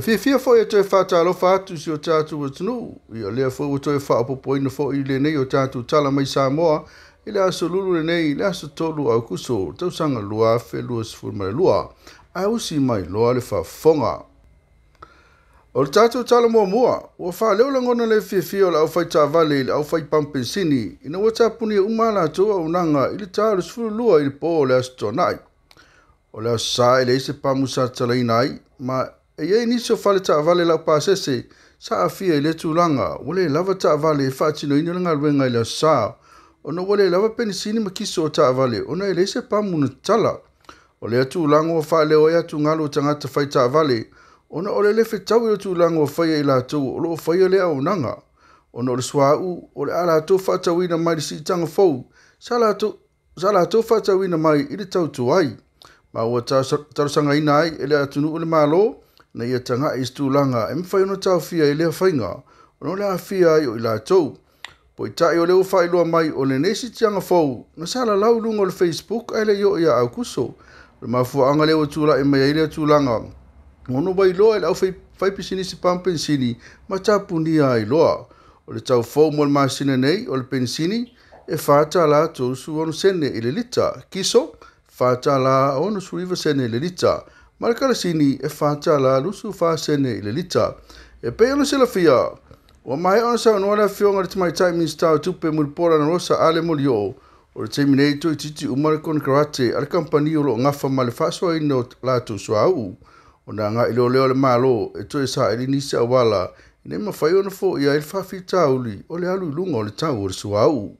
fia foi te whātalo whātu si o tātu wa tunu. Ia lea foi o toi whaapopoina fo i le nei o tātu Tala mai Samoa. I le aso Lulu le nei, le aso tolu Aukuso. Tausanga lua afe lua sifuri mai lua. Ai usi mai loa le whafonga. O le tātou Tala mua. Ua whaaleo langona le fia o le au whai tāwale, le au whai pampensini. Ina ua tāpuni e umala atua unanga i le tālu sifuri lua i le pō le aso tonai. O le aso sā i le ise pamusa talaina ai, ma e iei nisi o whale tāwale lau pāsese, sa a fia i le tūlanga, wale lava tāwale e whaatino ina le ngaruenga i le aso sā. Ona wale lava penisini ma kiso o tāwale, ona e le ise pamuna tala. O le tūlanga o whaleo e atu ngalo o tangata whai tāwale, ona o le lefe tau i le tūlanga o whaia i lātou, o lo whaia le au nanga. Ona o le swau, o le ala tō whaatawina mai le si tanga fau, sa lātou whaatawina mai i le tau tuai. Ma ua tarusanga ina ai, ele atunu o le malo, na ia tanga i stulanga, e mwhai ono tau fia i lea whainga, ono lea fia i o i lātou. Po i tai o leo whailua mai o le nesi tianga fau, na sala lau lunga o le Facebook, ai le i o i a Aukuso. Le mafua anga leo tula e mai aile tulanga. Ono bai loa i lau whai pisinisi pampensini, ma tapunia i loa. O le tau fau mo le masina nei, o le pensini, e whata la tō su ono sene i le lita, kiso, whata la ono suiva sene i le lita. Marakala sini e whata la lusu wha sene i le lita. E pe ono sila fia. O mai ono sa noa la fionga le tamai tai minsta o tupe mulipora na rosa ale molio. O le teimi nei to i titi umarakon karate ale kampani o lo ngafa ma le whasua ino la tu suau. O na nga ilo leo le malo e to e sa ili nisi awala. Ine ma whai ono fo ia il whafi tauli o le alu lunga o le tau o le suau.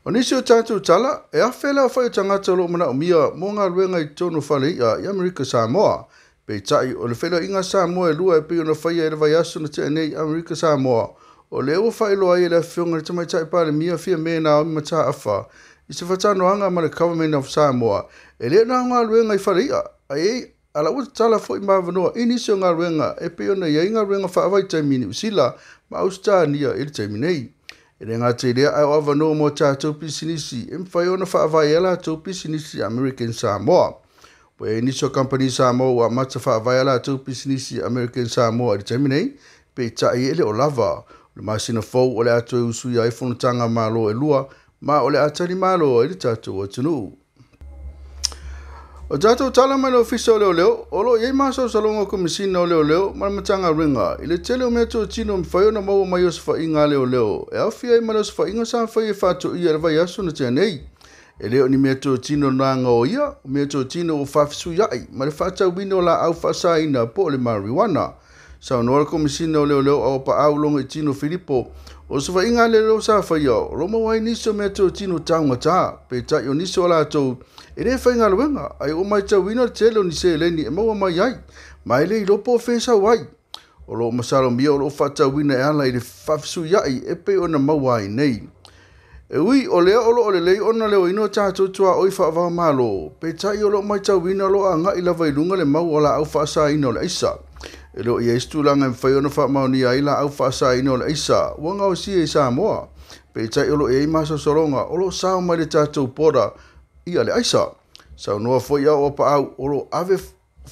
O nisi o tātou Tala, e awhela o whai o tangata o lo mana o mia mō ngā ruenga i tono whale i Amerika Samoa. Pei tai o le whela inga Samoa e lua e pei o na whai e rewa yaso na te nei Amerika Samoa. O le ua whai loa i le whionga le tamai tai pāle mia fia mena o mata awha. I se whatano anga ma le government of Samoa. E lea na ngā ruenga i whale ia. A ei, ala ua Tala fo i mawanoa i nisi o ngā ruenga e pei o na ia ngā ruenga whaawai taimini usila ma Austrania i le taiminei. E le ngā te lea ai o awanoa mo tātou pisinisi, e mwhai ona whaawai ala tātou pisinisi American Samoa. Po e niso company Samoa wa mata whaawai ala tātou pisinisi American Samoa i terminei, pe tai ele o lava. Le masina fau o le ato e usui a whanutanga malo e lua, ma o le atari malo e le tātou o tunu. O tātou Tala mai lo fisa o leo leo, o lo iei maso salonga komisina o leo leo, matanga ringa. I le tele o mea tō tino mwhai ona maua mai o sa whainga leo leo. E awhia i mai o sa whainga sa whai e whato i arwa yaso na tea nei. E leo ni mea tō tino nanga o ia, o mea tō tino o whafisu iai, ma le whata wino la au whasaina po le marijuana. Sa onora komisina o leo leo au pa au longa i tino Filipo, o sa whainga leo sa whai au, roma wai niso mea tō tino taunga tā, pe tai o niso la tō, e re whainga luenga, ai o mai tau wina tele o ni se leni e maua mai ai, mai le i lopo whesa wai. O lo masalo mia o lo whata wina e ala i le whafisu iai e pe o na maua ai nei. E ui o lea o le lei ona leo ino tātou tua oi whaavao malo, pe tai o lo mai tau wina lo a nga i lawa i lunga le mau o la au whaasa ino le isa. E lo i eistu langa i whai ona wha mauni ai la au whaasa ino le isa, wanga o si e Samoa. Pe tai o lo e masa soronga, o lo sao mai le tātou pora, ia le aisa. Sau noa foi au apa au, o lo ave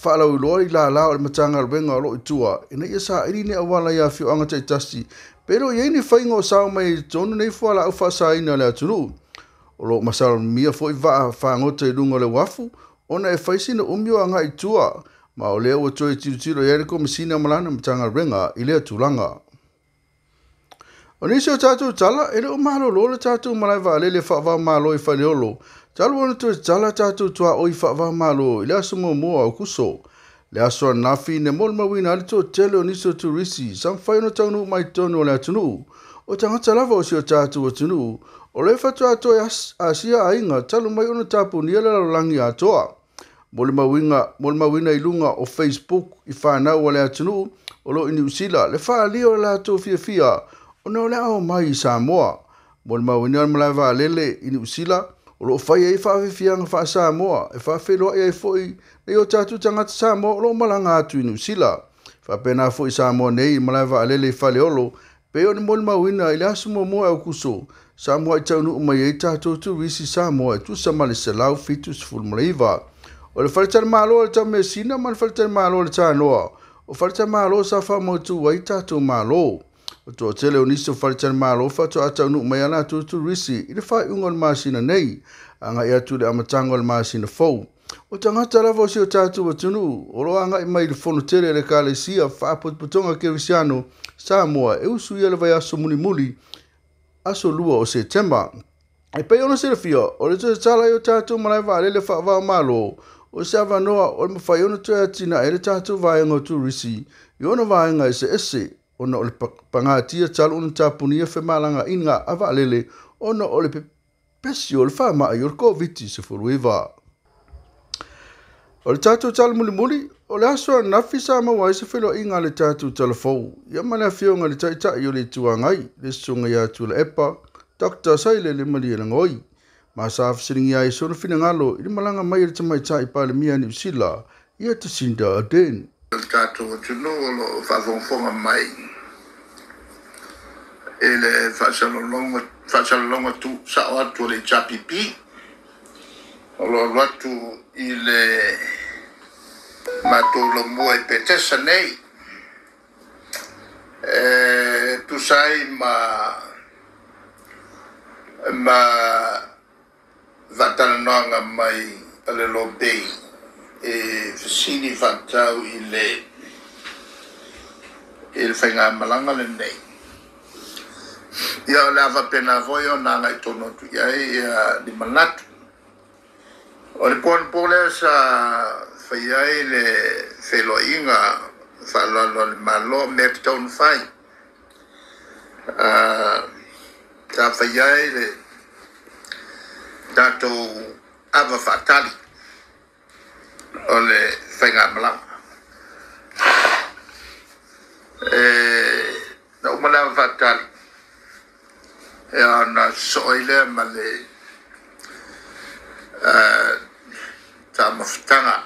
whaalau i loa i la lao le matanga ruenga o lo i tua. Ina ia sa iri ne awala ia fio anga tai tasi. Pero iei ni whainga o sao mai tonu nei fuala au whaasa ina le atunu. O lo masalo mia foi vaa whaangota i lunga le wafu, ona e whaisina umio anga i tua. Ma o leo o toi tiro iere komisina malana matanga ruenga i lea tulanga. O nisi o tātou Tala, e leo mahalo lola tātou malai wa alele whaavao malo i whaleolo. Talo wana tu Tala tātou tua oi whaavao malo i lea sumo mua Aukuso. Le aso nafi ne mol mawina ali tō tele o niso turisi, sam whaino taunu mai tonu o le atunu. O tangata lava o si o tātou o tunu. O le whatu ato e asia ainga, talo mai ono tapu ni ala langi atoa. Mol mawina i lunga o Facebook i whanau o le atunu, o lo ini usila, le wha lio le ato fia fia. O na ole au mai i Samoa. Mo le mawina malai wa lele ini usila. O lo whai ei whawhiwhianga wha Samoa. E whawhiloa ei fwoi. Nei o tātu tangata Samoa. O lo malanga atu ini usila. Whapena fwoi Samoa nei malai wa lele i whale olo. Peo ni mo le mawina i le asu mo Aukuso. Samoa i taunu umai ei tātou tu risi Samoa. E tu samale se lau fitu sifuru malaiva. O le whaletare malo le tau mesina ma le whaletare malo le tānoa. O whaletare malo sa wha mautu wai tātou malo. O tō tele o nisi o whaletare malo whato atau nuk mai ana tu risi i le whai unga le māsina nei. Anga ia tu le amatango le māsina fau. O tangata lava o si o tātou wa tunu, o roa anga i mai le whono tere le kālesia whaapotuputonga ke Risiano, Samoa, e usu ia le vai aso muli aso lua o September. E pei ona se le fia, o le tō tala i o tātou malai vāle le whaavao malo, o se avanoa o le mawhai ona tō atina e le tātou vāenga o tūrisi, i ona vāenga e se ese, ona o le pangatia talo una tāpunia whemalanga inga avalele, ona o le pesi o le whaama i o le COVID se furuiva. O le tātou tala muli, o le aso a nafi sa mawai se whilo inga le tātou tala fau. Ia mana whionga le taitai o le tuangai, le sunga ia tu le epa, Dr. Saile le malia na ngoi. Ma sa afsiringi ai sona fina ngalo, i le malanga mai le tamaitai pa le mia ni usila, ia te sinda a den. Le tātou tunu o lo whawongfonga mai. E le whasalolonga tu sa o atu le chapipi. O lo atu i le matou lo mua i petesa nei. Tu sai ma vatananga mai ale Loabay e fasini fatau i le whainga malanga le nei. Ia lava pena voio nanga i tono tu iai di manatu. O le pole sa whaiai le wheloinga whalalo le malo me taun whai. Ta whaiai le tātou awa whatali o le whainga malanga. Na umalawa whatali e ana soile ma le ta mawhitanga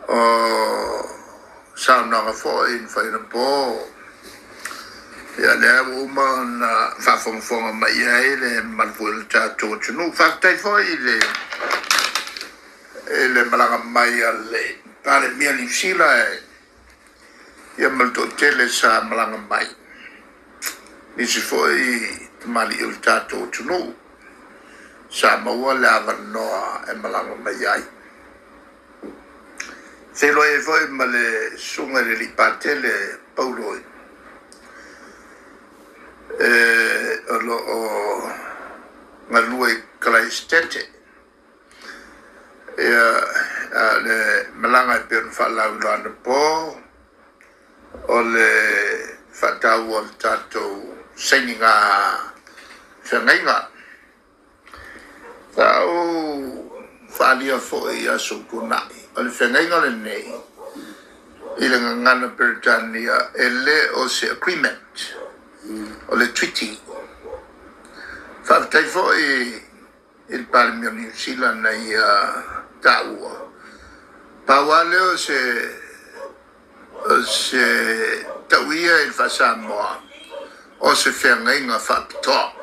o saunanga fo in whaina po ia lea uma na whawhongwhonga mai ai le malfu le tātou tunu whaktai fo i le malanga mai a le pare mia ni sila ia malto tele sa malanga mai nisi fo i mali il tātou tunu Samoa le avanoa e malanga mai ai. Selo e foi ma le sunga le lipate le pauloi. O ngalue klaistete. Le malanga e per falau lana po o le fatau o tātou senginga whangainga. Tau whalia fo i aso kunai. O le whangainga le nei. I le ngana Britannia e le o se agreement. O le treaty. Whaftai fo i il Parliament New Zealand nei taua. Pawale o se tauia il Samoa. O se whangainga whapitoa.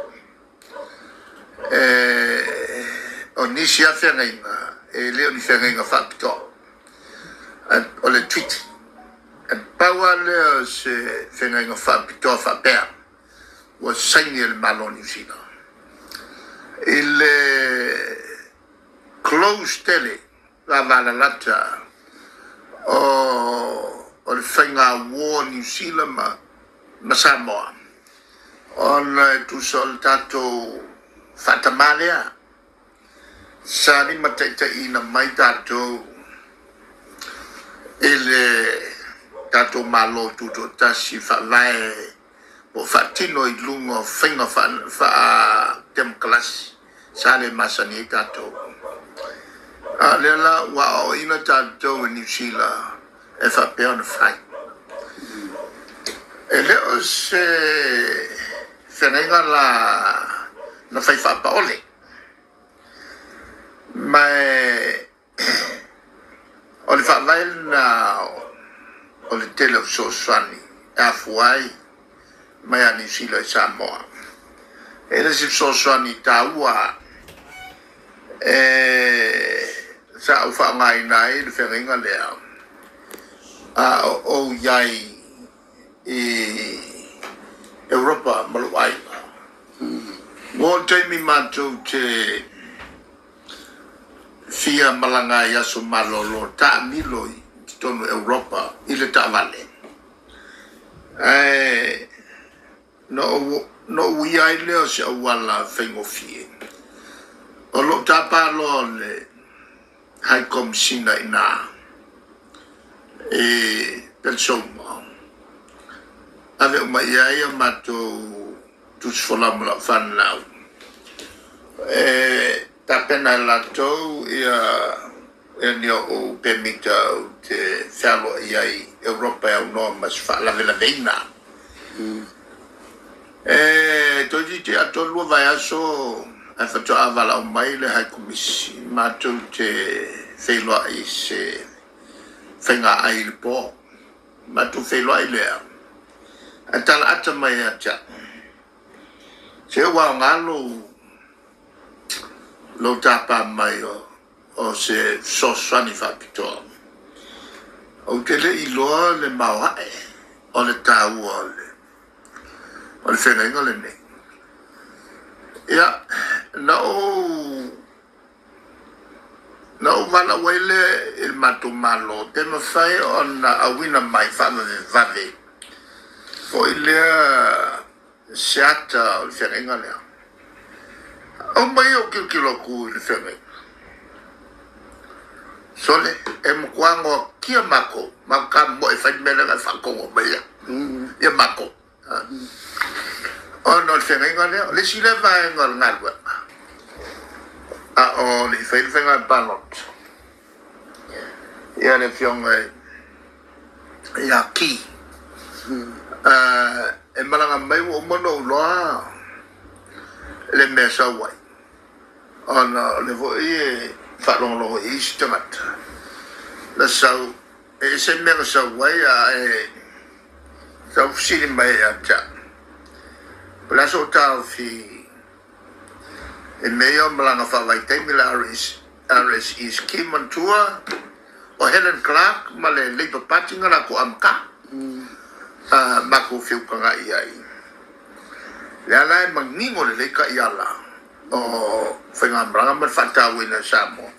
O nisi a whangainga, e leo ni whangainga whapitoa. O le tweet. E paua leo se whangainga whapitoa whapea. Wa saini el malo New Zealand. E le close tele, la valalata, o le whainga war New Zealand ma Samoa. On tu sol tato Fatamalea Sani mataita ina mai tato ele tato malo tuto tasi falae o fatino i lungo whainga fa democracy sale masani tato alela wa o ina tato New Zealand e fa peon fai ele o se whenenga na fai fa paole mai o le whaalai na o le tele o Soswani a fuai mai a New Zealand i Samoa e le si Soswani ta ua sa ufa ngai nai le whenga lea. O iai Europa maluai. Ngō teimi mātou te fia malanga yaso malolo ta miloi tonu Europa ile ta vale. No iai leo se awala whengo fie. O lo ta palo le hai komsina ina. Persona. Ave uma iaia matou tusfolamula whanau. Ta pena latou ia nio o permita o te whalo iai Europa au noa mas whaalawela veina. Toi te atolua vai aso a whato avala o mai le hai komisi matou te wheloa i se whenga ai le po. Matou wheloa i lea. A tala ata mai atia. Se wā ngalo lo tapa mai o se soswani whapitoa. O te le iloa le mauhae o le tāua o le whenga inga le nei. Ia, na o wala wele il matou malo te mawhai o na awina mai whamave vave. O ilea seata o le whenga lea. O mai o kilo ku le whenga. Sole, mkwango kia mako. Maka mo e whaimena ngai whakongo mai ya. Ia mako. O no le whenga lea. Le sile vai ngol ngalwa. O le whenga balot. Ia le whionga ia ki. Malanga mai o mono loa le mesa wai ona le vo whalong lo i stamata la sau se mega sa wai sau sili mai ata la so tau fi meo malanga whawai teimila RS is Kimantua o Helen Clark ma le Labour Party ngana ko amka mako whiukanga i ai. Le alai mangingo le leika i ala o whenga mranga man whatau ina Samoa.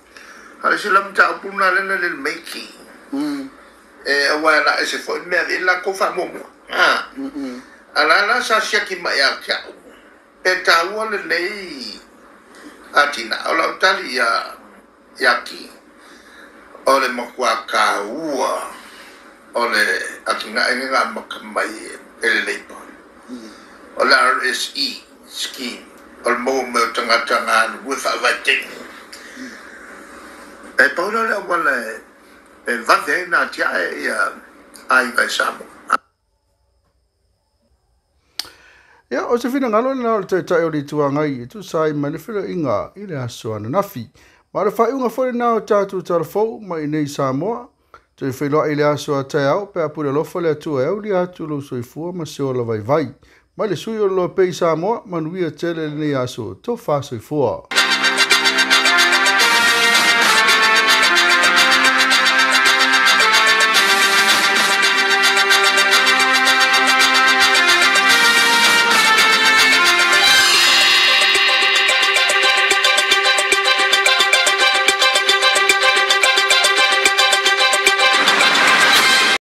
Hale sila mta apuna lena le meiki. Awa la e se fo mea vi la ko whamomo. Ala la sa siaki mai a kiao. E taua le nei atina. Ola utali ia ki. O le makua ka ua. Ole akinga inga makamai ele leipa. Ole RSE scheme. Ole mo tanga with a vating. E paula le wale e vade na tia ai vai Samoa. Ia o se fina ngalo na te tai o li tuangai tu sai manifero inga i le aso ana nafi. Ma le whai unga fwere nao tātu tarafou mai nei Samoa. Te wheloa i le aso a tai au, pe apure lofa le atua au li atu lo soifua ma se ola vai vai. Mai le sui o Loabay Samoa, manuia tele le nei aso, to wha soifua.